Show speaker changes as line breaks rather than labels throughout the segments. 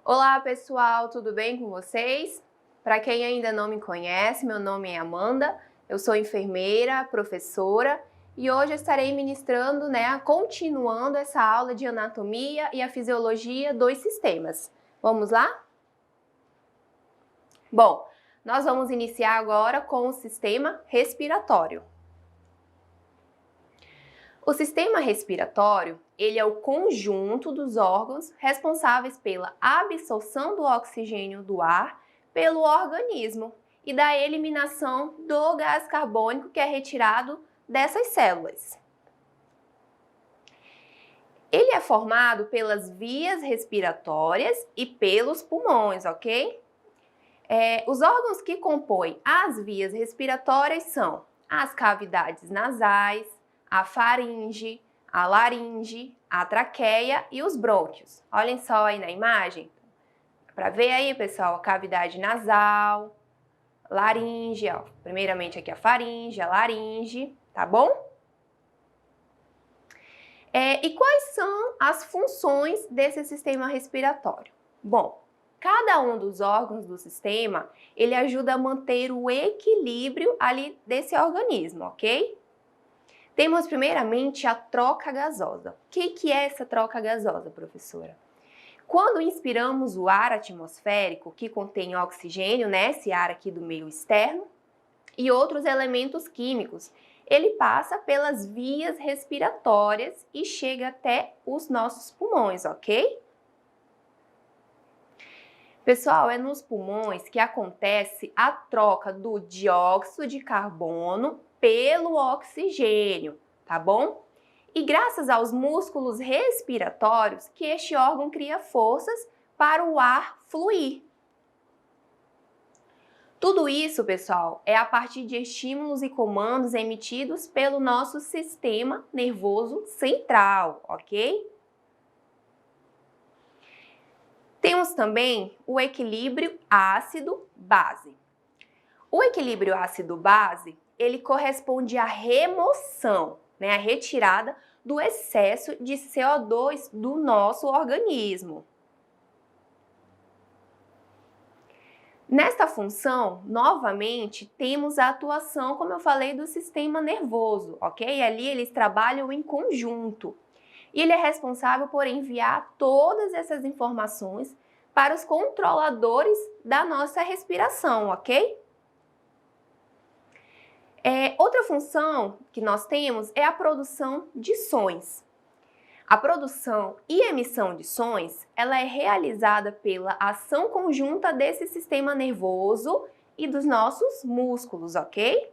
Olá pessoal, tudo bem com vocês? Para quem ainda não me conhece, meu nome é Amanda, eu sou enfermeira, professora e hoje estarei ministrando, continuando essa aula de anatomia e a fisiologia dos sistemas. Vamos lá? Bom, nós vamos iniciar agora com o sistema respiratório. O sistema respiratório, ele é o conjunto dos órgãos responsáveis pela absorção do oxigênio do ar pelo organismo e da eliminação do gás carbônico que é retirado dessas células. Ele é formado pelas vias respiratórias e pelos pulmões, ok? Os órgãos que compõem as vias respiratórias são as cavidades nasais, a faringe, a laringe, a traqueia e os brônquios. Olhem só aí na imagem. Para ver aí, pessoal, a cavidade nasal, laringe, ó. Primeiramente aqui a faringe, a laringe, tá bom? E quais são as funções desse sistema respiratório? Bom, cada um dos órgãos do sistema, ele ajuda a manter o equilíbrio ali desse organismo, ok? Temos primeiramente a troca gasosa. O que é essa troca gasosa, professora? Quando inspiramos o ar atmosférico, que contém oxigênio, esse ar aqui do meio externo, e outros elementos químicos, ele passa pelas vias respiratórias e chega até os nossos pulmões, ok? Pessoal, é nos pulmões que acontece a troca do dióxido de carbono pelo oxigênio, tá bom? E graças aos músculos respiratórios que este órgão cria forças para o ar fluir. Tudo isso, pessoal, é a partir de estímulos e comandos emitidos pelo nosso sistema nervoso central, ok? Temos também o equilíbrio ácido-base. O equilíbrio ácido-base, ele corresponde à remoção, a retirada do excesso de CO2 do nosso organismo. Nesta função, novamente, temos a atuação, como eu falei, do sistema nervoso, ok? Ali eles trabalham em conjunto. E ele é responsável por enviar todas essas informações para os controladores da nossa respiração, ok? Outra função que nós temos é a produção de sons. A produção e emissão de sons, ela é realizada pela ação conjunta desse sistema nervoso e dos nossos músculos, ok?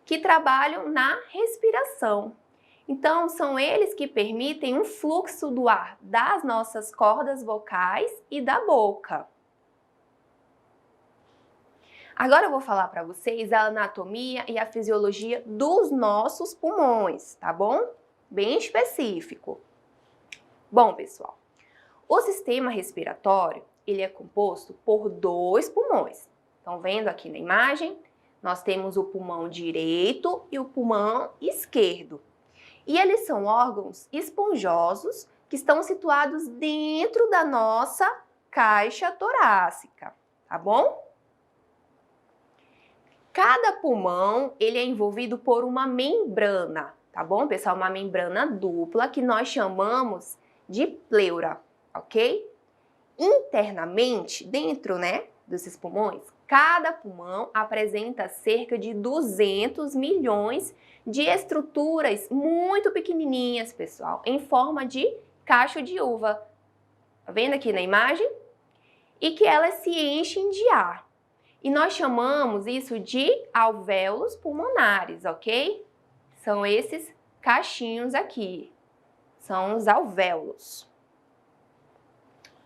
Que trabalham na respiração. Então, são eles que permitem um fluxo do ar das nossas cordas vocais e da boca. Agora eu vou falar para vocês a anatomia e a fisiologia dos nossos pulmões, tá bom? Bem específico. Bom, pessoal, o sistema respiratório, ele é composto por 2 pulmões. Estão vendo aqui na imagem? Nós temos o pulmão direito e o pulmão esquerdo. E eles são órgãos esponjosos que estão situados dentro da nossa caixa torácica, tá bom? Cada pulmão, ele é envolvido por uma membrana, tá bom, pessoal? Uma membrana dupla que nós chamamos de pleura, ok? Internamente, dentro, desses pulmões, cada pulmão apresenta cerca de 200 milhões de estruturas muito pequenininhas, pessoal, em forma de cacho de uva. Tá vendo aqui na imagem? E que elas se enchem de ar. E nós chamamos isso de alvéolos pulmonares, ok? São esses cachinhos aqui. São os alvéolos.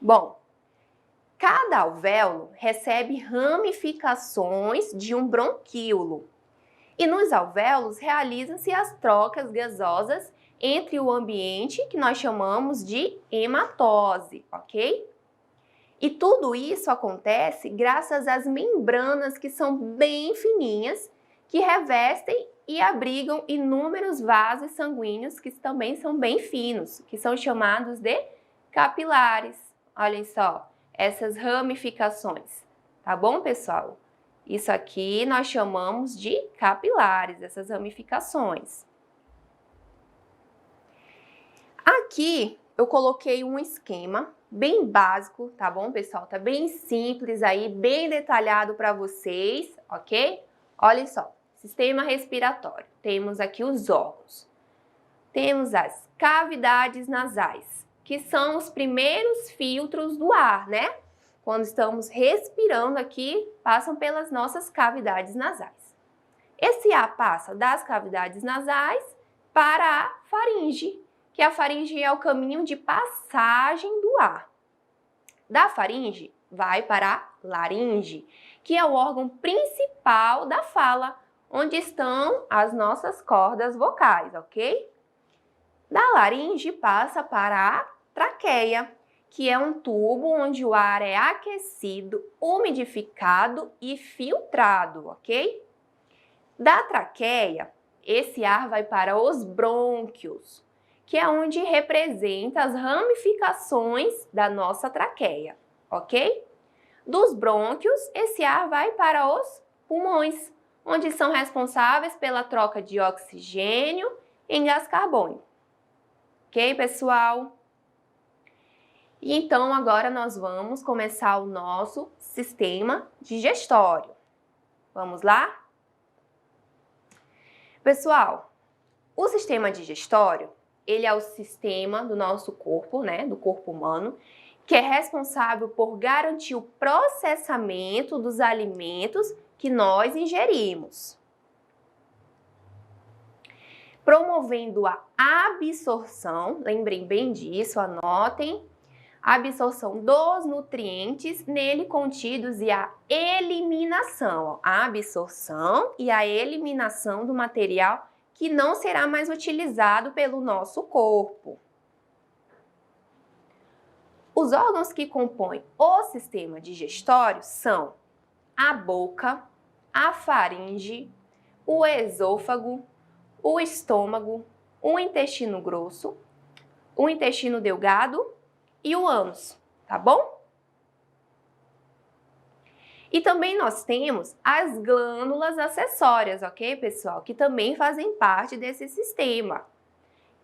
Bom, cada alvéolo recebe ramificações de um bronquíolo. E nos alvéolos realizam-se as trocas gasosas entre o ambiente, que nós chamamos de hematose, ok? E tudo isso acontece graças às membranas que são bem fininhas, que revestem e abrigam inúmeros vasos sanguíneos que também são bem finos, que são chamados de capilares. Olhem só, essas ramificações, tá bom, pessoal? Isso aqui nós chamamos de capilares, essas ramificações. Aqui eu coloquei um esquema bem básico, tá bom, pessoal? Tá bem simples aí, bem detalhado para vocês, ok? Olhem só, sistema respiratório. Temos aqui os órgãos. Temos as cavidades nasais, que são os primeiros filtros do ar, né? Quando estamos respirando aqui, passam pelas nossas cavidades nasais. Esse ar passa das cavidades nasais para a faringe, que a faringe é o caminho de passagem do ar. Da faringe, vai para a laringe, que é o órgão principal da fala, onde estão as nossas cordas vocais, ok? Da laringe, passa para a traqueia, que é um tubo onde o ar é aquecido, umidificado e filtrado, ok? Da traqueia, esse ar vai para os brônquios, que é onde representa as ramificações da nossa traqueia, ok? Dos brônquios, esse ar vai para os pulmões, onde são responsáveis pela troca de oxigênio em gás carbônico. Ok, pessoal? E então, agora nós vamos começar o nosso sistema digestório. Vamos lá? Pessoal, o sistema digestório, ele é o sistema do nosso corpo, né, do corpo humano, que é responsável por garantir o processamento dos alimentos que nós ingerimos, promovendo a absorção, lembrem bem disso, anotem, a absorção dos nutrientes nele contidos e a eliminação, a absorção e a eliminação do material que não será mais utilizado pelo nosso corpo. Os órgãos que compõem o sistema digestório são a boca, a faringe, o esôfago, o estômago, o intestino grosso, o intestino delgado e o ânus, tá bom? E também nós temos as glândulas acessórias, ok, pessoal? Que também fazem parte desse sistema.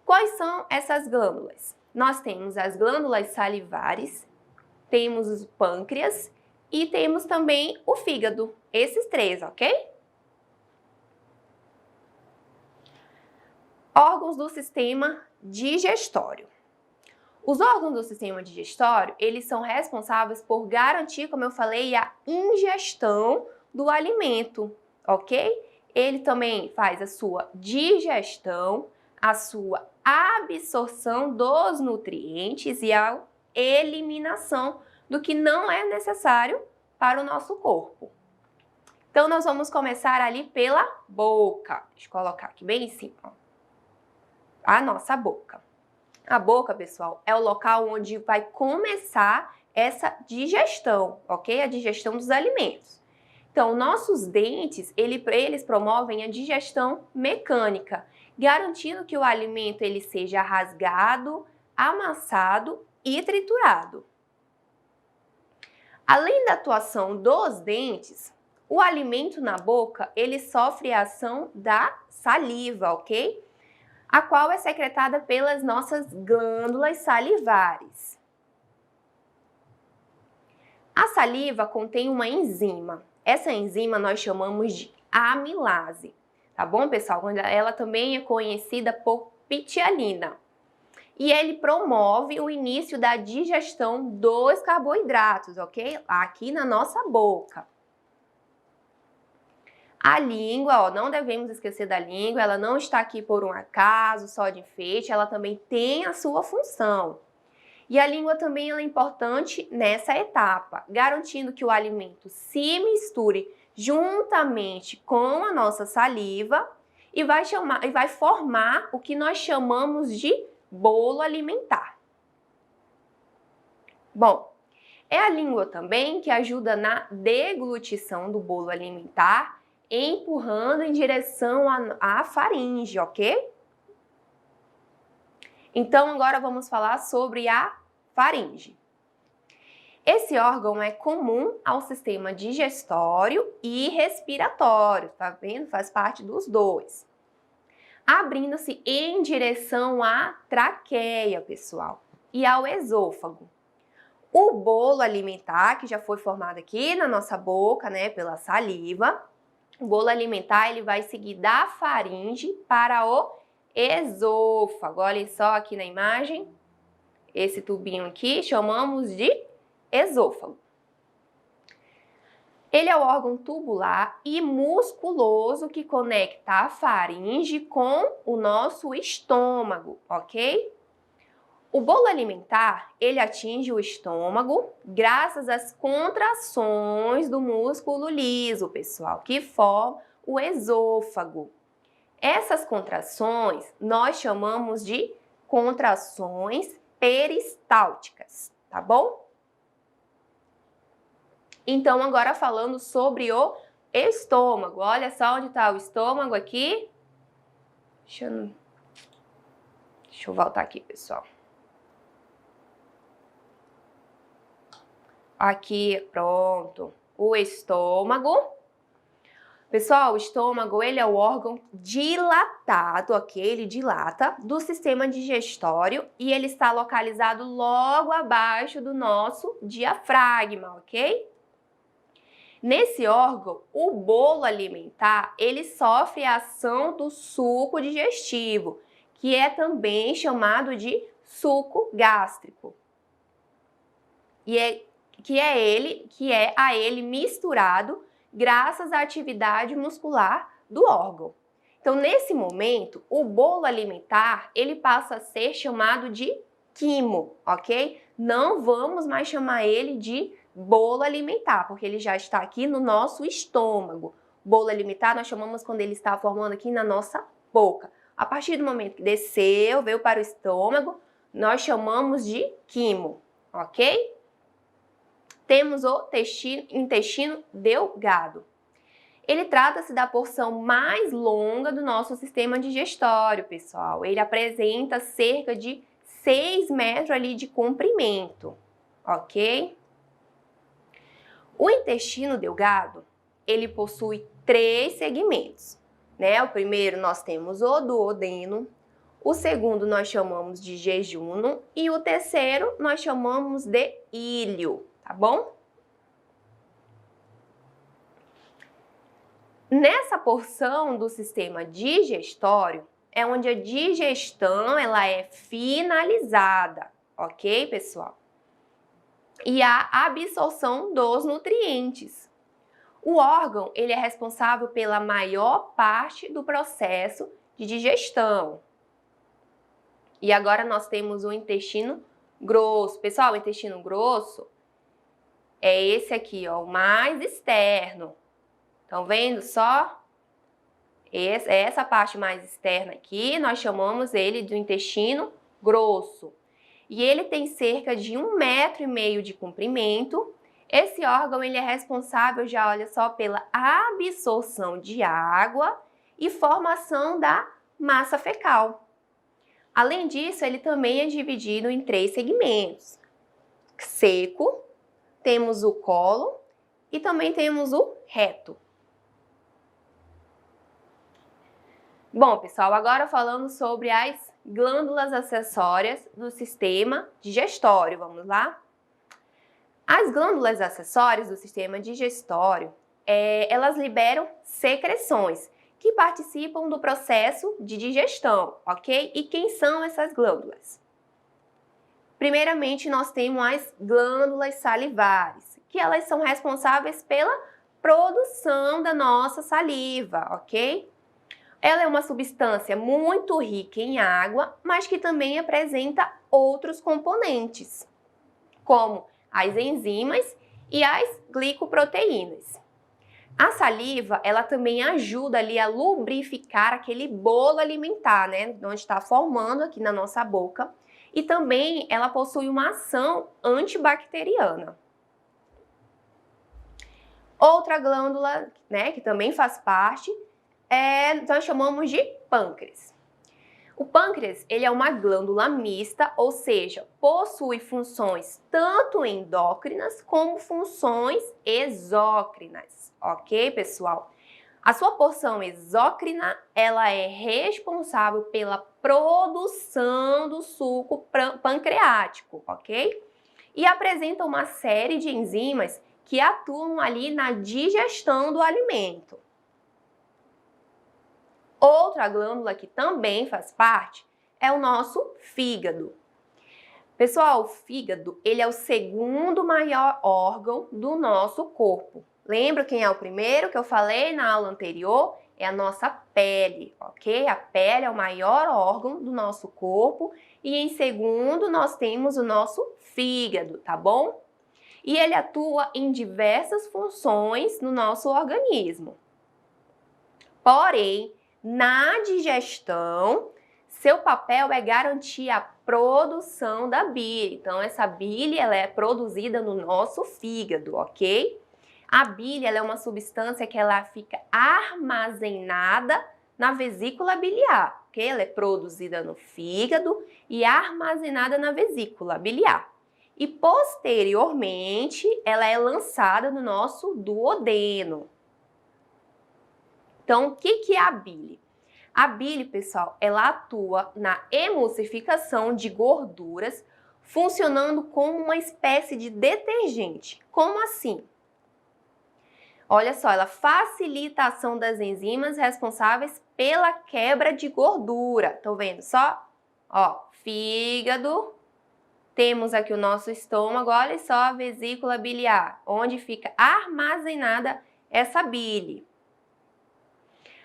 Quais são essas glândulas? Nós temos as glândulas salivares, temos o pâncreas e temos também o fígado. Esses três, ok? Órgãos do sistema digestório. Os órgãos do sistema digestório, eles são responsáveis por garantir, como eu falei, a ingestão do alimento, ok? Ele também faz a sua digestão, a sua absorção dos nutrientes e a eliminação do que não é necessário para o nosso corpo. Então, nós vamos começar ali pela boca. Deixa eu colocar aqui bem em cima. A nossa boca. A boca, pessoal, é o local onde vai começar essa digestão, ok? A digestão dos alimentos. Então, nossos dentes, eles promovem a digestão mecânica, garantindo que o alimento ele seja rasgado, amassado e triturado. Além da atuação dos dentes, o alimento na boca, ele sofre a ação da saliva, ok? A qual é secretada pelas nossas glândulas salivares. A saliva contém uma enzima. Essa enzima nós chamamos de amilase, tá bom, pessoal? Ela também é conhecida por pitialina. E ele promove o início da digestão dos carboidratos, ok? Aqui na nossa boca. A língua, ó, não devemos esquecer da língua, ela não está aqui por um acaso, só de enfeite, ela também tem a sua função. E a língua também é importante nessa etapa, garantindo que o alimento se misture juntamente com a nossa saliva e vai formar o que nós chamamos de bolo alimentar. Bom, é a língua também que ajuda na deglutição do bolo alimentar empurrando em direção à faringe, ok? Então, agora vamos falar sobre a faringe. Esse órgão é comum ao sistema digestório e respiratório, tá vendo? Faz parte dos dois. Abrindo-se em direção à traqueia, pessoal, e ao esôfago. O bolo alimentar, que já foi formado aqui na nossa boca, né, pela saliva, o bolo alimentar ele vai seguir da faringe para o esôfago. Olhem só aqui na imagem, esse tubinho aqui chamamos de esôfago. Ele é o órgão tubular e musculoso que conecta a faringe com o nosso estômago, ok? O bolo alimentar, ele atinge o estômago graças às contrações do músculo liso, pessoal, que forma o esôfago. Essas contrações nós chamamos de contrações peristálticas, tá bom? Então, agora falando sobre o estômago. Olha só onde está o estômago aqui. Deixa eu voltar aqui, pessoal. Aqui, pronto. O estômago. Pessoal, o estômago, ele é o órgão dilatado, ok? Ele dilata do sistema digestório e ele está localizado logo abaixo do nosso diafragma, ok? Nesse órgão, o bolo alimentar, ele sofre a ação do suco digestivo, que é também chamado de suco gástrico. Que é a ele misturado graças à atividade muscular do órgão. Então, nesse momento, o bolo alimentar, ele passa a ser chamado de quimo, ok? Não vamos mais chamar ele de bolo alimentar, porque ele já está aqui no nosso estômago. Bolo alimentar nós chamamos quando ele está formando aqui na nossa boca. A partir do momento que desceu, veio para o estômago, nós chamamos de quimo, ok? Temos o intestino delgado. Ele trata-se da porção mais longa do nosso sistema digestório, pessoal. Ele apresenta cerca de 6 metros ali de comprimento, ok? O intestino delgado, ele possui 3 segmentos, né? O primeiro nós temos o duodeno, o segundo nós chamamos de jejunum e o terceiro nós chamamos de íleo, tá bom? Nessa porção do sistema digestório é onde a digestão ela é finalizada, ok, pessoal? E a absorção dos nutrientes. O órgão ele é responsável pela maior parte do processo de digestão. E agora nós temos o intestino grosso. Pessoal, o intestino grosso é esse aqui, ó, o mais externo. Estão vendo só? Essa parte mais externa aqui, nós chamamos ele do intestino grosso. E ele tem cerca de 1,5 metro de comprimento. Esse órgão ele é responsável, já olha só, pela absorção de água e formação da massa fecal. Além disso, ele também é dividido em 3 segmentos. Seco, temos o colo e também temos o reto. Bom, pessoal, agora falando sobre as glândulas acessórias do sistema digestório, vamos lá? As glândulas acessórias do sistema digestório, elas liberam secreções que participam do processo de digestão, ok? E quem são essas glândulas? Primeiramente, nós temos as glândulas salivares, que elas são responsáveis pela produção da nossa saliva, ok? Ela é uma substância muito rica em água, mas que também apresenta outros componentes, como as enzimas e as glicoproteínas. A saliva, ela também ajuda ali a lubrificar aquele bolo alimentar, né, onde está formando aqui na nossa boca, e também ela possui uma ação antibacteriana. Outra glândula, né, que também faz parte, nós chamamos de pâncreas. O pâncreas, ele é uma glândula mista, ou seja, possui funções tanto endócrinas como funções exócrinas, ok, pessoal? A sua porção exócrina, ela é responsável pela produção do suco pancreático, ok? E apresenta uma série de enzimas que atuam ali na digestão do alimento. Outra glândula que também faz parte é o nosso fígado. Pessoal, o fígado, ele é o segundo maior órgão do nosso corpo. Lembra quem é o primeiro que eu falei na aula anterior? É a nossa pele, ok? A pele é o maior órgão do nosso corpo e em segundo nós temos o nosso fígado, tá bom? E ele atua em diversas funções no nosso organismo. Porém, na digestão, seu papel é garantir a produção da bile. Então, essa bile ela é produzida no nosso fígado, ok? A bile ela é uma substância que ela fica armazenada na vesícula biliar, ok? Ela é produzida no fígado e armazenada na vesícula biliar. E posteriormente, ela é lançada no nosso duodeno. Então, o que é a bile? A bile, pessoal, ela atua na emulsificação de gorduras, funcionando como uma espécie de detergente. Como assim? Olha só, ela facilita a ação das enzimas responsáveis pela quebra de gordura. Estão vendo só? Ó, fígado. Temos aqui o nosso estômago, olha só a vesícula biliar, onde fica armazenada essa bile.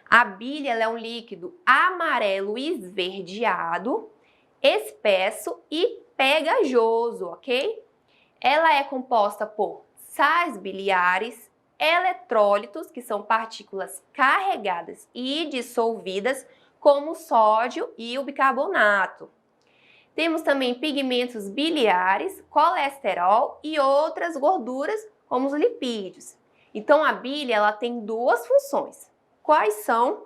A bile ela é um líquido amarelo esverdeado, espesso e pegajoso, ok? Ela é composta por sais biliares, eletrólitos, que são partículas carregadas e dissolvidas, como o sódio e o bicarbonato. Temos também pigmentos biliares, colesterol e outras gorduras, como os lipídios. Então, a bile ela tem duas funções. Quais são?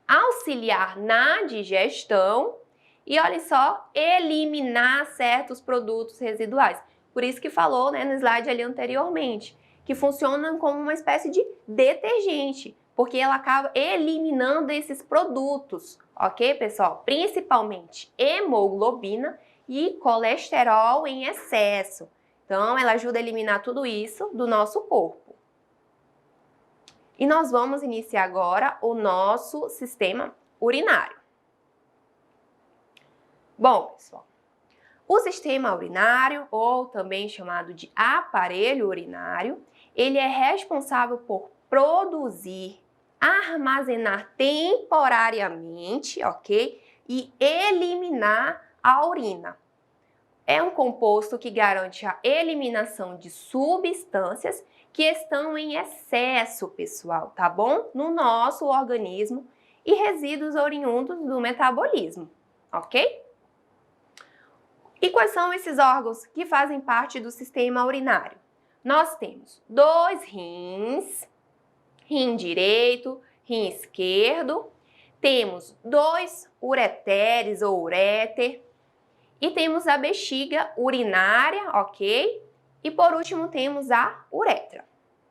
Auxiliar na digestão e, olha só, eliminar certos produtos residuais. Por isso que falou, né, no slide ali anteriormente, que funcionam como uma espécie de detergente, porque ela acaba eliminando esses produtos, ok, pessoal? Principalmente hemoglobina e colesterol em excesso. Então, ela ajuda a eliminar tudo isso do nosso corpo. E nós vamos iniciar agora o nosso sistema urinário. Bom, pessoal, o sistema urinário, ou também chamado de aparelho urinário, ele é responsável por produzir, armazenar temporariamente, ok? E eliminar a urina. É um composto que garante a eliminação de substâncias que estão em excesso, pessoal, tá bom? No nosso organismo e resíduos oriundos do metabolismo, ok? E quais são esses órgãos que fazem parte do sistema urinário? Nós temos 2 rins, rim direito, rim esquerdo, temos 2 ureteres ou uréter e temos a bexiga urinária, ok? E por último temos a uretra.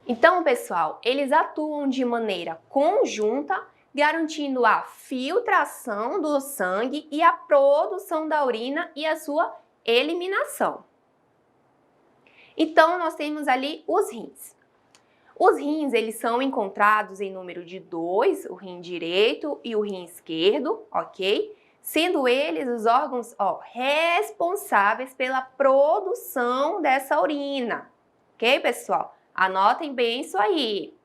Então, pessoal, eles atuam de maneira conjunta, garantindo a filtração do sangue e a produção da urina e a sua eliminação. Então, nós temos ali os rins. Os rins, eles são encontrados em número de 2, o rim direito e o rim esquerdo, ok? Sendo eles os órgãos responsáveis pela produção dessa urina, ok, pessoal? Anotem bem isso aí.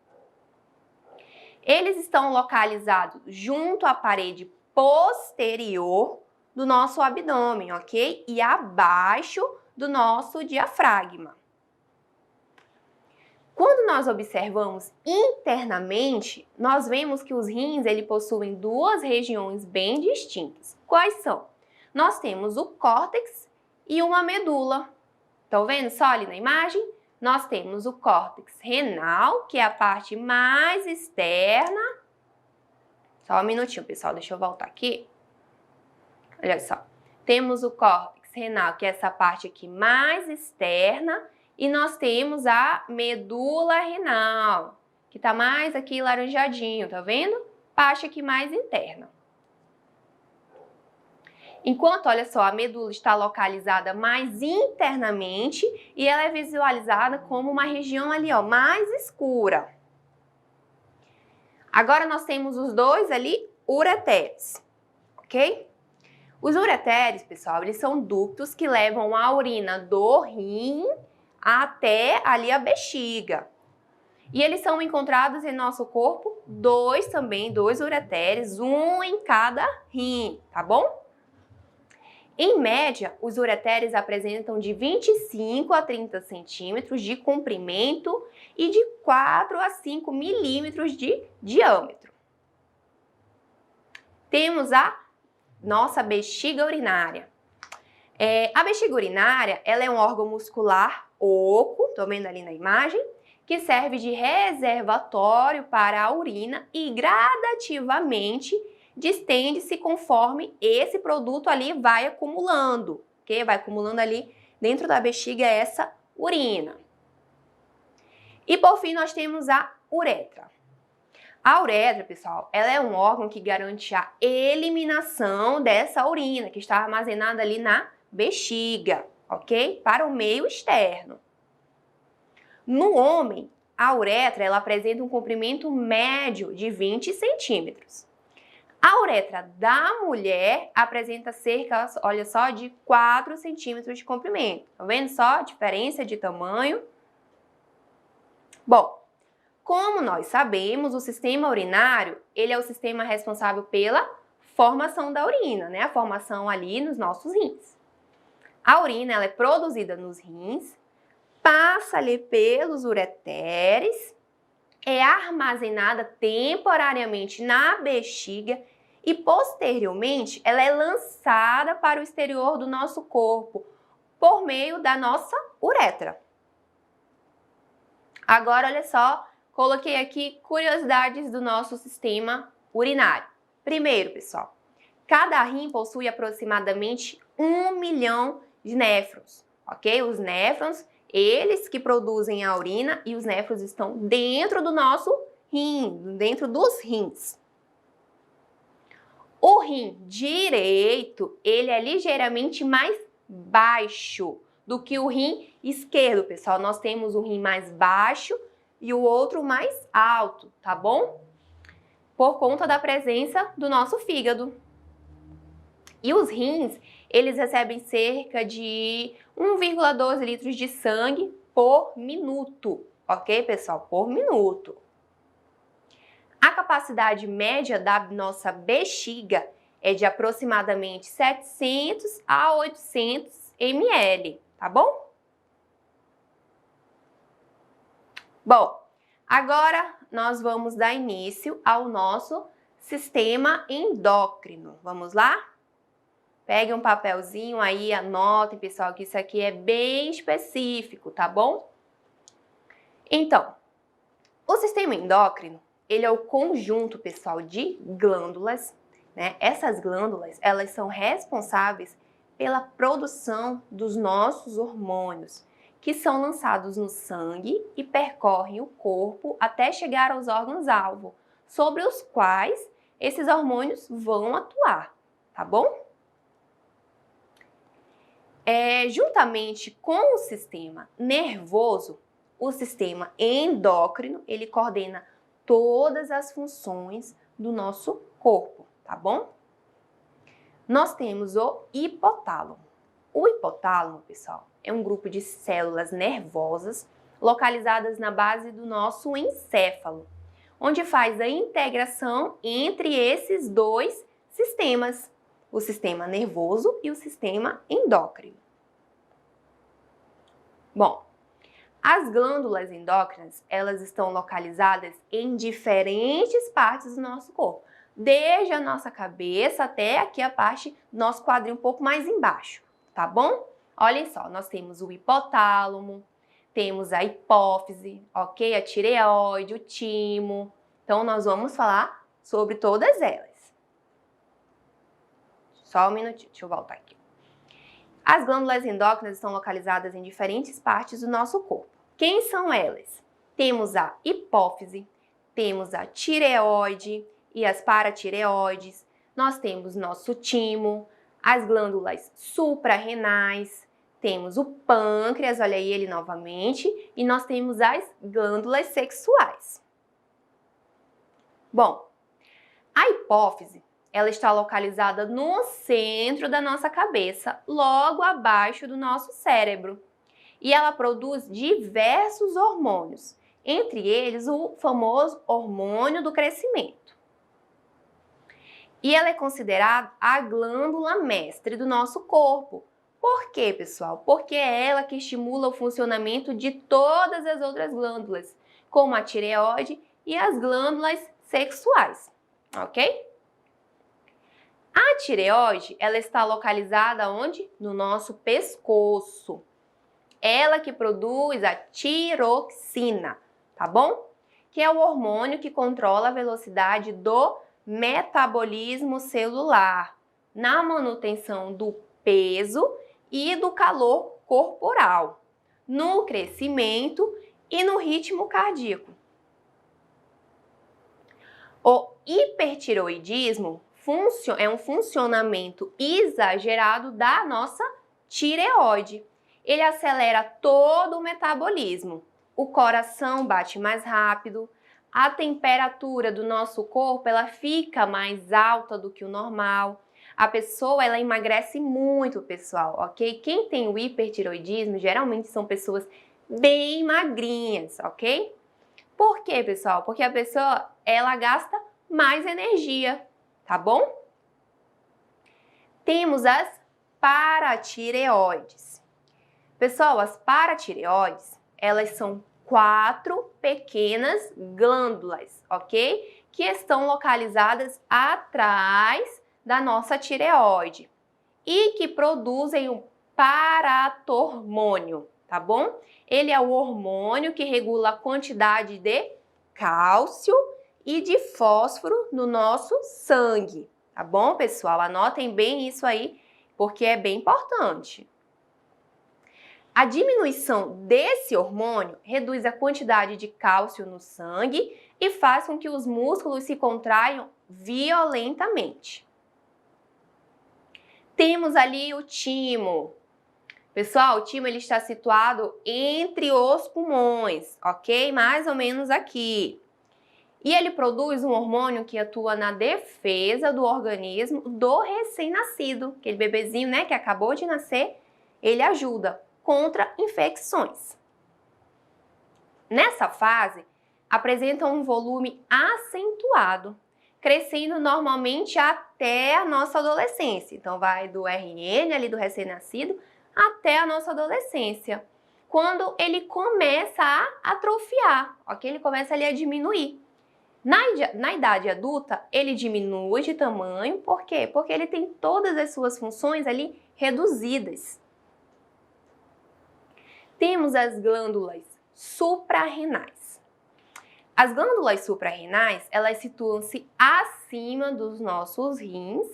Eles estão localizados junto à parede posterior do nosso abdômen, ok? E abaixo do nosso diafragma. Quando nós observamos internamente, nós vemos que os rins possuem 2 regiões bem distintas. Quais são? Nós temos o córtex e uma medula. Estão vendo só ali na imagem? nós temos o córtex renal, que é a parte mais externa. Só um minutinho, pessoal, deixa eu voltar aqui. Olha só. Temos o córtex renal, que é essa parte aqui mais externa, e nós temos a medula renal, que tá mais aqui laranjadinho, tá vendo? Parte aqui mais interna. Enquanto, olha só, a medula está localizada mais internamente e ela é visualizada como uma região ali, ó, mais escura. Agora nós temos os dois ali ureteres, ok? Os ureteres, pessoal, eles são ductos que levam a urina do rim até ali a bexiga. E eles são encontrados em nosso corpo, dois ureteres, um em cada rim, tá bom? Em média, os ureteres apresentam de 25 a 30 centímetros de comprimento e de 4 a 5 milímetros de diâmetro. Temos a nossa bexiga urinária. A bexiga urinária, ela é um órgão muscular oco, tô vendo ali na imagem, que serve de reservatório para a urina e gradativamente distende-se conforme esse produto ali vai acumulando, ok? Vai acumulando ali dentro da bexiga essa urina. E por fim nós temos a uretra. A uretra, pessoal, ela é um órgão que garante a eliminação dessa urina que está armazenada ali na bexiga, ok? Para o meio externo. No homem, a uretra ela apresenta um comprimento médio de 20 centímetros. A uretra da mulher apresenta cerca, olha só, de 4 centímetros de comprimento. Tá vendo só a diferença de tamanho? Bom, como nós sabemos, o sistema urinário, ele é o sistema responsável pela formação da urina, né? A formação ali nos nossos rins. A urina, ela é produzida nos rins, passa ali pelos ureteres, é armazenada temporariamente na bexiga e posteriormente ela é lançada para o exterior do nosso corpo por meio da nossa uretra. Agora, olha só, coloquei aqui curiosidades do nosso sistema urinário. Primeiro, pessoal, cada rim possui aproximadamente 1 milhão de néfrons, ok? Os néfrons, eles que produzem a urina e os néfrons estão dentro do nosso rim, dentro dos rins. O rim direito, ele é ligeiramente mais baixo do que o rim esquerdo, pessoal. Nós temos um rim mais baixo e o outro mais alto, tá bom? Por conta da presença do nosso fígado. E os rins, eles recebem cerca de 1,12 litros de sangue por minuto, ok, pessoal? Por minuto. A capacidade média da nossa bexiga é de aproximadamente 700 a 800 ml, tá bom? Bom, agora nós vamos dar início ao nosso sistema endócrino. Vamos lá? Pegue um papelzinho aí, anotem, pessoal, que isso aqui é bem específico, tá bom? Então, o sistema endócrino, ele é o conjunto, pessoal, de glândulas, né? Essas glândulas, elas são responsáveis pela produção dos nossos hormônios, que são lançados no sangue e percorrem o corpo até chegar aos órgãos-alvo, sobre os quais esses hormônios vão atuar, tá bom? Juntamente com o sistema nervoso, o sistema endócrino, ele coordena todas as funções do nosso corpo, tá bom? Nós temos o hipotálamo. O hipotálamo, pessoal, é um grupo de células nervosas localizadas na base do nosso encéfalo, onde faz a integração entre esses dois sistemas, o sistema nervoso e o sistema endócrino. Bom, as glândulas endócrinas, elas estão localizadas em diferentes partes do nosso corpo, desde a nossa cabeça até aqui a parte do nosso quadril um pouco mais embaixo, tá bom? Olhem só, nós temos o hipotálamo, temos a hipófise, ok? A tireoide, o timo. Então, nós vamos falar sobre todas elas. Só um minutinho, deixa eu voltar aqui. As glândulas endócrinas estão localizadas em diferentes partes do nosso corpo. Quem são elas? Temos a hipófise, temos a tireoide e as paratireoides. Nós temos nosso timo, as glândulas suprarrenais, temos o pâncreas, olha aí ele novamente, e nós temos as glândulas sexuais. Bom, a hipófise, ela está localizada no centro da nossa cabeça, logo abaixo do nosso cérebro. E ela produz diversos hormônios, entre eles o famoso hormônio do crescimento. E ela é considerada a glândula mestre do nosso corpo. Por quê, pessoal? Porque é ela que estimula o funcionamento de todas as outras glândulas, como a tireoide e as glândulas sexuais, ok? A tireoide, ela está localizada onde? No nosso pescoço. Ela que produz a tiroxina, tá bom? Que é o hormônio que controla a velocidade do metabolismo celular, na manutenção do peso e do calor corporal, no crescimento e no ritmo cardíaco. O hipertireoidismo é um funcionamento exagerado da nossa tireoide. Ele acelera todo o metabolismo. O coração bate mais rápido, a temperatura do nosso corpo ela fica mais alta do que o normal. A pessoa ela emagrece muito, pessoal, ok? Quem tem o hipertireoidismo geralmente são pessoas bem magrinhas, ok? Por quê, pessoal? Porque a pessoa ela gasta mais energia. Tá bom? Temos as paratireoides. Pessoal, as paratireoides, elas são 4 pequenas glândulas, ok? Que estão localizadas atrás da nossa tireoide e que produzem o paratormônio, tá bom? Ele é o hormônio que regula a quantidade de cálcio e de fósforo no nosso sangue, tá bom, pessoal? Anotem bem isso aí, porque é bem importante. A diminuição desse hormônio reduz a quantidade de cálcio no sangue e faz com que os músculos se contraiam violentamente. Temos ali o timo. Pessoal, o timo ele está situado entre os pulmões, ok? Mais ou menos aqui. E ele produz um hormônio que atua na defesa do organismo do recém-nascido. Aquele bebezinho, né, que acabou de nascer, ele ajuda contra infecções. Nessa fase, apresenta um volume acentuado, crescendo normalmente até a nossa adolescência. Então, vai do RN, ali do recém-nascido, até a nossa adolescência. Quando ele começa a atrofiar, ok? Ele começa ali a diminuir. Na idade adulta, ele diminui de tamanho, por quê? Porque ele tem todas as suas funções ali reduzidas. Temos as glândulas suprarrenais. As glândulas suprarrenais, elas situam-se acima dos nossos rins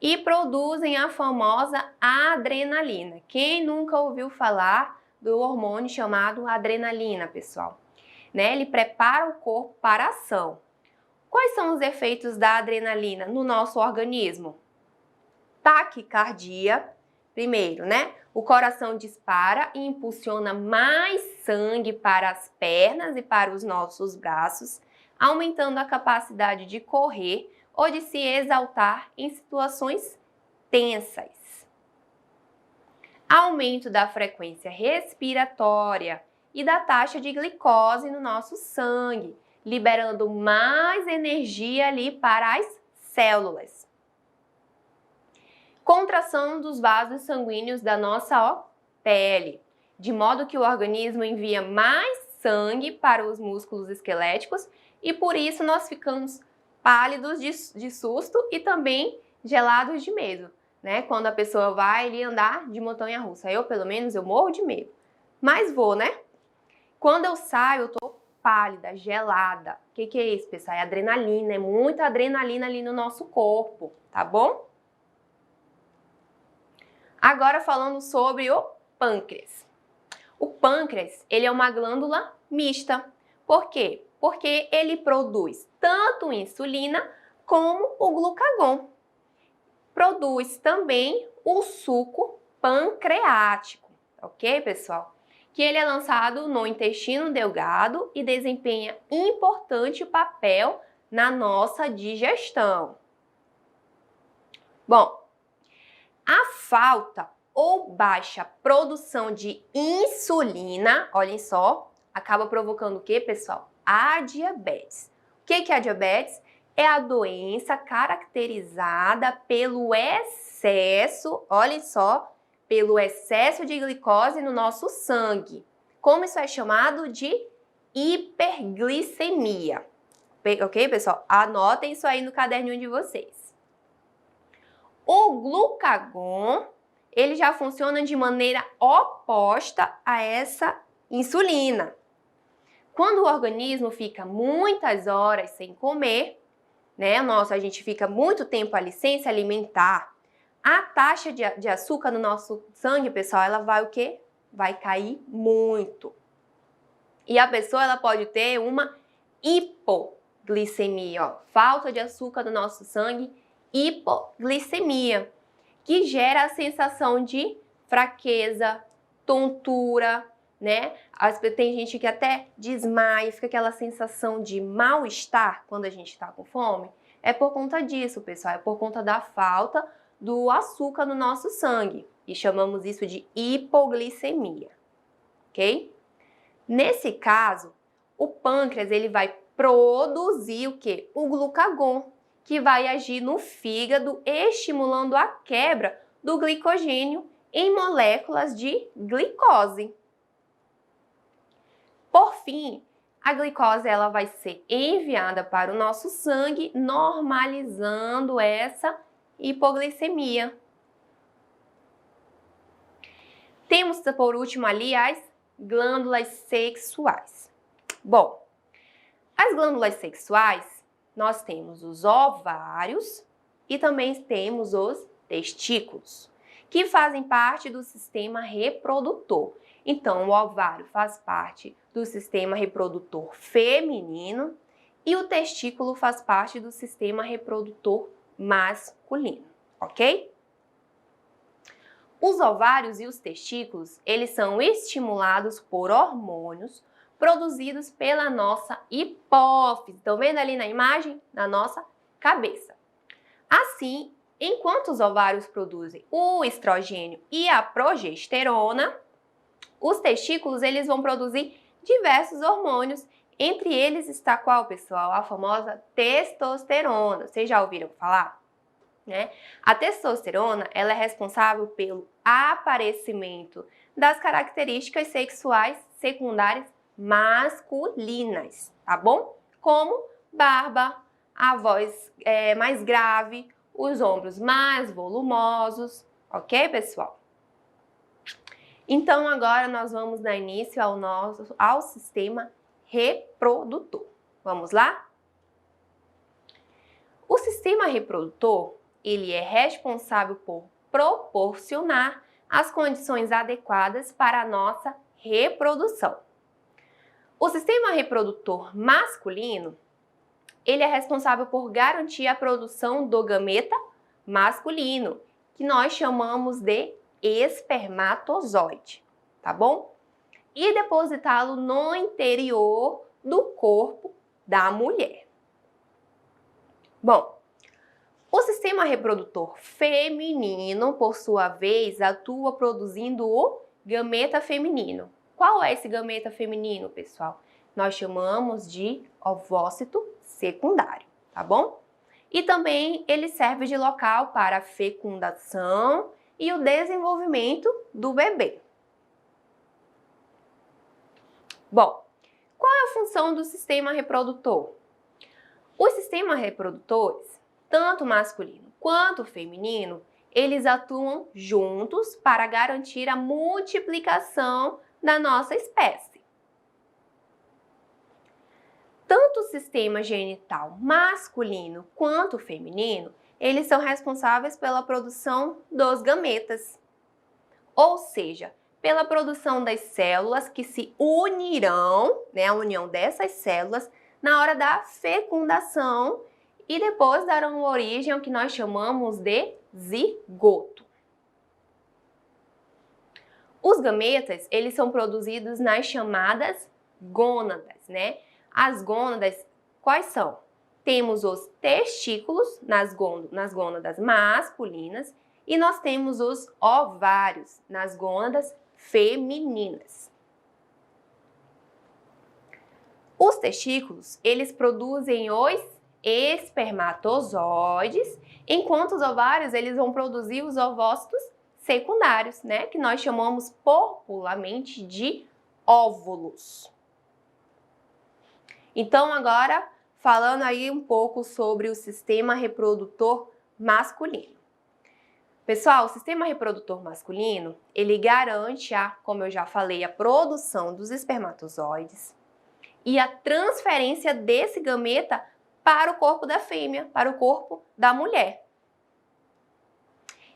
e produzem a famosa adrenalina. Quem nunca ouviu falar do hormônio chamado adrenalina, pessoal? Né? Ele prepara o corpo para a ação. Quais são os efeitos da adrenalina no nosso organismo? Taquicardia, primeiro, né? O coração dispara e impulsiona mais sangue para as pernas e para os nossos braços, aumentando a capacidade de correr ou de se exaltar em situações tensas. Aumento da frequência respiratória e da taxa de glicose no nosso sangue, liberando mais energia ali para as células. Contração dos vasos sanguíneos da nossa pele, de modo que o organismo envia mais sangue para os músculos esqueléticos e por isso nós ficamos pálidos de susto e também gelados de medo, né? Quando a pessoa vai ali andar de montanha-russa. Eu, pelo menos, eu morro de medo, mas vou, né? Quando eu saio, eu tô pálida, gelada. O que é isso, pessoal? É adrenalina, é muita adrenalina ali no nosso corpo, tá bom? Agora falando sobre o pâncreas. O pâncreas, ele é uma glândula mista. Por quê? Porque ele produz tanto insulina como o glucagon. Produz também o suco pancreático, ok, pessoal? Que ele é lançado no intestino delgado e desempenha importante papel na nossa digestão. Bom, a falta ou baixa produção de insulina, olhem só, acaba provocando o que, pessoal? A diabetes. O que é a diabetes? É a doença caracterizada pelo excesso, olhem só, pelo excesso de glicose no nosso sangue. Como isso é chamado? De hiperglicemia. Ok, pessoal? Anotem isso aí no caderninho de vocês. O glucagon, ele já funciona de maneira oposta a essa insulina. Quando o organismo fica muitas horas sem comer, né, a gente fica muito tempo ali sem se alimentar, a taxa de açúcar no nosso sangue, pessoal, ela vai o quê? Vai cair muito. E a pessoa, ela pode ter uma hipoglicemia, ó, falta de açúcar no nosso sangue, hipoglicemia, que gera a sensação de fraqueza, tontura, né? Tem gente que até desmaia, fica aquela sensação de mal-estar quando a gente está com fome. É por conta disso, pessoal, é por conta da falta do açúcar no nosso sangue. E chamamos isso de hipoglicemia, ok? Nesse caso, o pâncreas ele vai produzir o quê? O glucagon, que vai agir no fígado, estimulando a quebra do glicogênio em moléculas de glicose. Por fim, a glicose ela vai ser enviada para o nosso sangue, normalizando essa hipoglicemia. Temos, por último, ali as glândulas sexuais. Bom, as glândulas sexuais, nós temos os ovários e também temos os testículos, que fazem parte do sistema reprodutor. Então, o ovário faz parte do sistema reprodutor feminino e o testículo faz parte do sistema reprodutor masculino, ok? Os ovários e os testículos, eles são estimulados por hormônios produzidos pela nossa hipófise. Estão vendo ali na imagem? Na nossa cabeça. Assim, enquanto os ovários produzem o estrogênio e a progesterona, os testículos eles vão produzir diversos hormônios. Entre eles está qual, pessoal? A famosa testosterona. Vocês já ouviram falar? Né? A testosterona ela é responsável pelo aparecimento das características sexuais secundárias masculinas, tá bom? Como barba, a voz mais grave, os ombros mais volumosos, ok, pessoal? Então, agora nós vamos dar início ao sistema reprodutor. Vamos lá? O sistema reprodutor, ele é responsável por proporcionar as condições adequadas para a nossa reprodução. O sistema reprodutor masculino, ele é responsável por garantir a produção do gameta masculino, que nós chamamos de espermatozoide, tá bom? E depositá-lo no interior do corpo da mulher. Bom, o sistema reprodutor feminino, por sua vez, atua produzindo o gameta feminino. Qual é esse gameta feminino, pessoal? Nós chamamos de ovócito secundário, tá bom? E também ele serve de local para a fecundação e o desenvolvimento do bebê. Bom, qual é a função do sistema reprodutor? Os sistemas reprodutores, tanto masculino quanto feminino, eles atuam juntos para garantir a multiplicação da nossa espécie. Tanto o sistema genital masculino quanto feminino, eles são responsáveis pela produção dos gametas. Ou seja, pela produção das células que se unirão, né, a união dessas células, na hora da fecundação e depois darão origem ao que nós chamamos de zigoto. Os gametas, eles são produzidos nas chamadas gônadas, né? As gônadas, quais são? Temos os testículos nas gônadas masculinas e nós temos os ovários nas gônadas femininas. Os testículos, eles produzem os espermatozoides, enquanto os ovários, eles vão produzir os ovócitos secundários, né? Que nós chamamos popularmente de óvulos. Então, agora, falando aí um pouco sobre o sistema reprodutor masculino. Pessoal, o sistema reprodutor masculino, ele garante como eu já falei, a produção dos espermatozoides e a transferência desse gameta para o corpo da fêmea, para o corpo da mulher.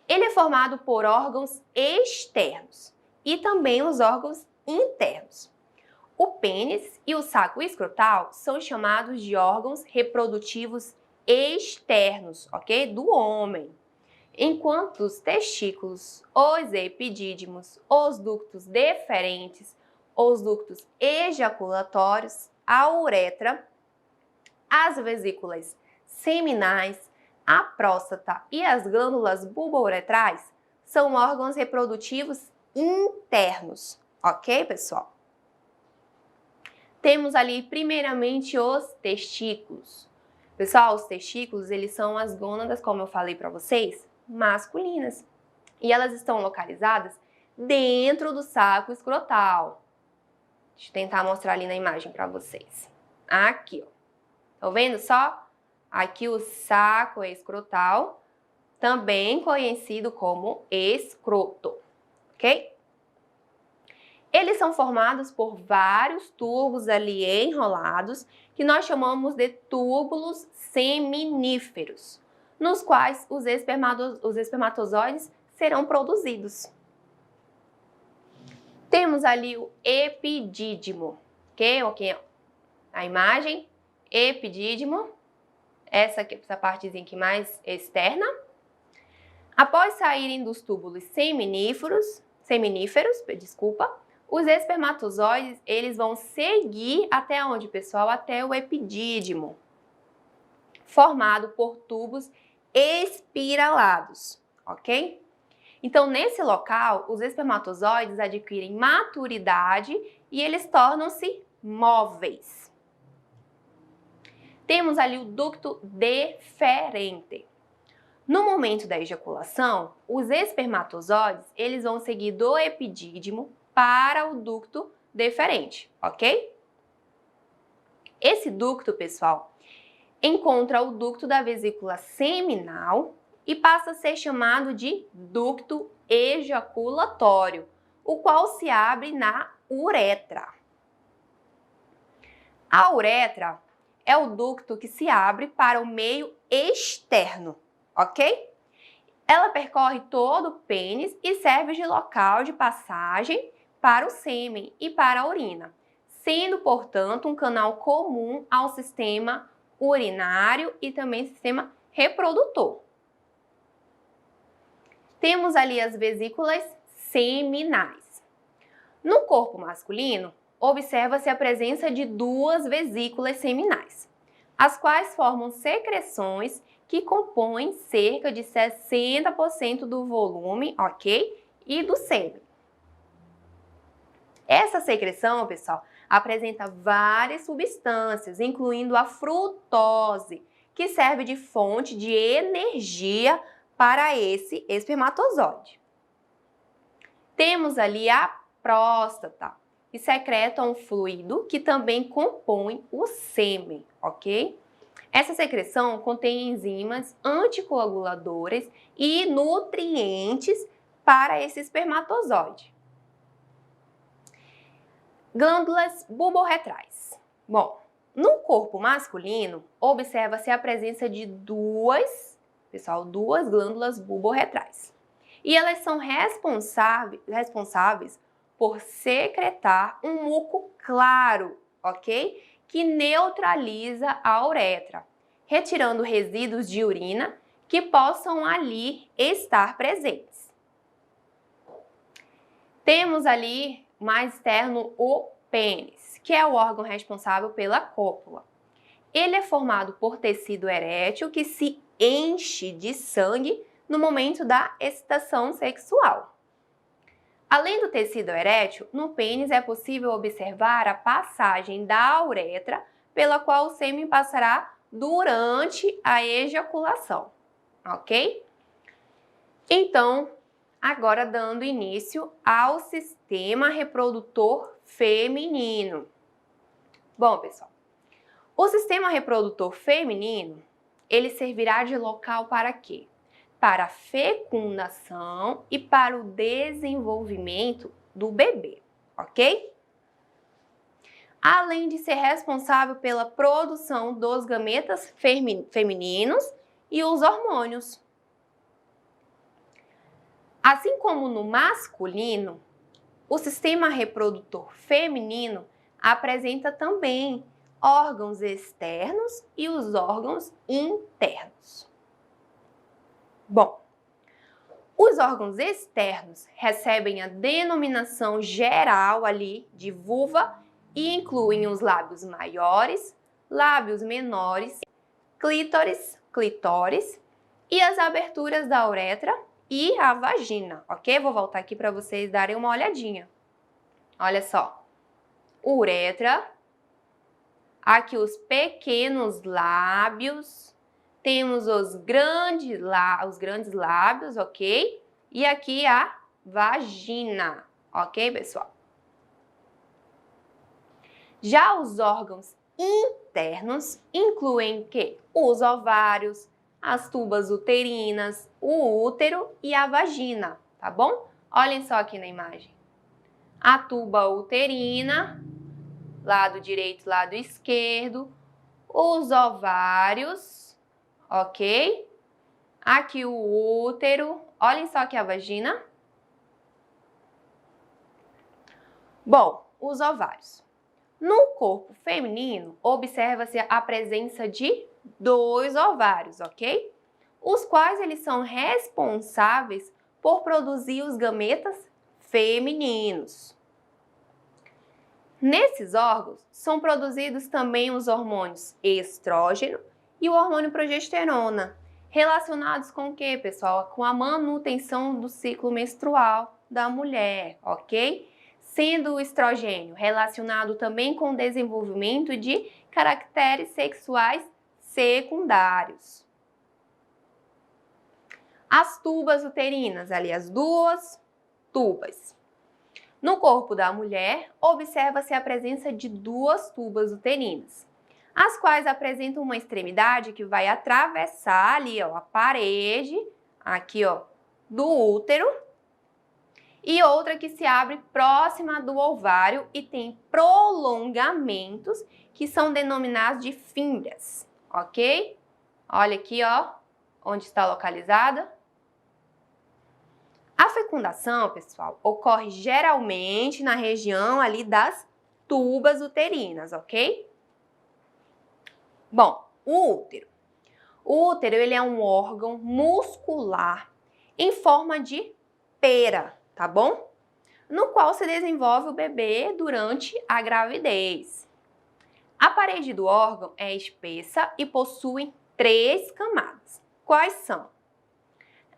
Ele é formado por órgãos externos e também os órgãos internos. O pênis e o saco escrotal são chamados de órgãos reprodutivos externos, ok? Do homem. Enquanto os testículos, os epidídimos, os ductos deferentes, os ductos ejaculatórios, a uretra, as vesículas seminais, a próstata e as glândulas bulbouretrais são órgãos reprodutivos internos, ok, pessoal? Temos ali, primeiramente, os testículos. Pessoal, os testículos, eles são as gônadas, como eu falei para vocês, masculinas. E elas estão localizadas dentro do saco escrotal. Deixa eu tentar mostrar ali na imagem para vocês. Aqui, ó. Estão vendo só? Aqui o saco escrotal, também conhecido como escroto, ok? Eles são formados por vários tubos ali enrolados, que nós chamamos de túbulos seminíferos, nos quais os espermatozoides serão produzidos. Temos ali o epidídimo, ok? A imagem, epidídimo, essa partezinha aqui mais externa. Após saírem dos túbulos seminíferos, os espermatozoides, eles vão seguir até onde, pessoal? Até o epidídimo, formado por tubos espiralados, ok? Então, nesse local, os espermatozoides adquirem maturidade e eles tornam-se móveis. Temos ali o ducto deferente. No momento da ejaculação, os espermatozoides, eles vão seguir do epidídimo para o ducto deferente, ok? Esse ducto, pessoal, encontra o ducto da vesícula seminal e passa a ser chamado de ducto ejaculatório, o qual se abre na uretra. A uretra é o ducto que se abre para o meio externo, ok? Ela percorre todo o pênis e serve de local de passagem para o sêmen e para a urina, sendo, portanto, um canal comum ao sistema urinário e também sistema reprodutor. Temos ali as vesículas seminais. No corpo masculino, observa-se a presença de duas vesículas seminais, as quais formam secreções que compõem cerca de 60% do volume, ok? E do sêmen. Essa secreção, pessoal, apresenta várias substâncias, incluindo a frutose, que serve de fonte de energia para esse espermatozoide. Temos ali a próstata, que secreta um fluido que também compõe o sêmen, ok? Essa secreção contém enzimas anticoaguladoras e nutrientes para esse espermatozoide. Glândulas bulborretrais. Bom, No corpo masculino, observa-se a presença de duas glândulas bulborretrais. E elas são responsáveis por secretar um muco claro, ok? Que neutraliza a uretra, retirando resíduos de urina que possam ali estar presentes. Temos ali mais externo o pênis, que é o órgão responsável pela cópula. Ele é formado por tecido erétil que se enche de sangue no momento da excitação sexual. Além do tecido erétil, no pênis é possível observar a passagem da uretra pela qual o sêmen passará durante a ejaculação, ok? Então, agora dando início ao sistema reprodutor feminino. Bom, pessoal, o sistema reprodutor feminino, ele servirá de local para quê? Para a fecundação e para o desenvolvimento do bebê, ok? Além de ser responsável pela produção dos gametas femininos e os hormônios. Assim como no masculino, o sistema reprodutor feminino apresenta também órgãos externos e os órgãos internos. Bom, os órgãos externos recebem a denominação geral ali de vulva e incluem os lábios maiores, lábios menores, clitóris e as aberturas da uretra e a vagina, ok? Vou voltar aqui para vocês darem uma olhadinha. Olha só, uretra, aqui os pequenos lábios, temos os grandes lábios, ok? E aqui a vagina, ok, pessoal? Já os órgãos internos incluem que os ovários, as tubas uterinas, o útero e a vagina, tá bom? Olhem só aqui na imagem. A tuba uterina, lado direito, lado esquerdo, os ovários, ok? Aqui o útero, olhem só aqui a vagina. Bom, os ovários. No corpo feminino, observa-se a presença de 2 ovários, ok? Os quais eles são responsáveis por produzir os gametas femininos. Nesses órgãos, são produzidos também os hormônios estrógeno e o hormônio progesterona, relacionados com o que, pessoal? Com a manutenção do ciclo menstrual da mulher, ok? Sendo o estrogênio relacionado também com o desenvolvimento de caracteres sexuais secundários. As tubas uterinas, ali as 2 tubas. No corpo da mulher, observa-se a presença de 2 tubas uterinas, as quais apresentam uma extremidade que vai atravessar ali, ó, a parede, aqui, ó, do útero, e outra que se abre próxima do ovário e tem prolongamentos que são denominados de fímbrias, ok? Olha aqui, ó, onde está localizada. A fecundação, pessoal, ocorre geralmente na região ali das tubas uterinas, ok? Bom, o útero. O útero, ele é um órgão muscular em forma de pera, tá bom? No qual se desenvolve o bebê durante a gravidez. A parede do órgão é espessa e possui 3 camadas. Quais são?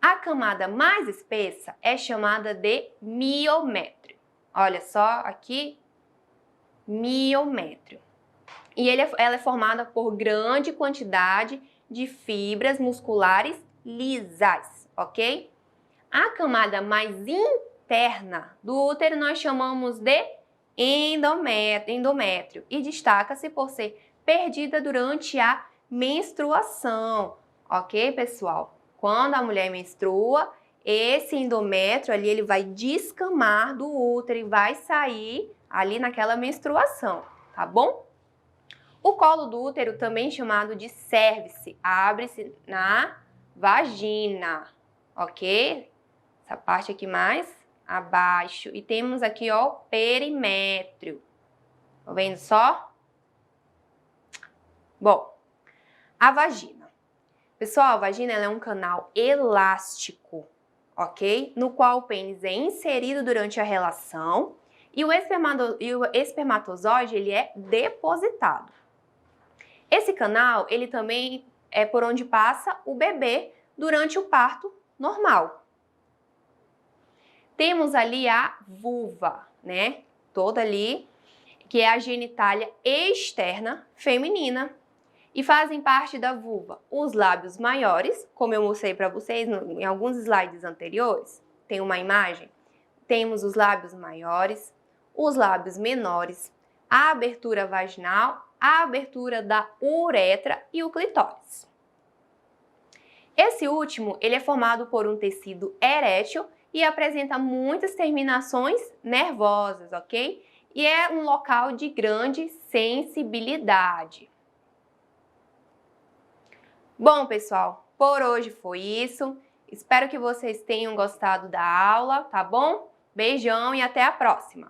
A camada mais espessa é chamada de miométrio. Olha só aqui, miométrio. E ela é formada por grande quantidade de fibras musculares lisas, ok? A camada mais interna do útero nós chamamos de endométrio e destaca-se por ser perdida durante a menstruação, ok, pessoal? Quando a mulher menstrua, esse endométrio ali ele vai descamar do útero e vai sair ali naquela menstruação, tá bom? O colo do útero, também chamado de cérvix, abre-se na vagina, ok? Essa parte aqui mais abaixo. E temos aqui, ó, o perimétrio. Tá vendo só? Bom, a vagina. Pessoal, a vagina ela é um canal elástico, ok? No qual o pênis é inserido durante a relação e o espermatozoide ele é depositado. Esse canal, ele também é por onde passa o bebê durante o parto normal. Temos ali a vulva, né? Toda ali, que é a genitália externa feminina. E fazem parte da vulva os lábios maiores, como eu mostrei para vocês em alguns slides anteriores. Tem uma imagem. Temos os lábios maiores, os lábios menores, a abertura vaginal, a abertura da uretra e o clitóris. Esse último, ele é formado por um tecido erétil e apresenta muitas terminações nervosas, ok? E é um local de grande sensibilidade. Bom, pessoal, por hoje foi isso. Espero que vocês tenham gostado da aula, tá bom? Beijão e até a próxima!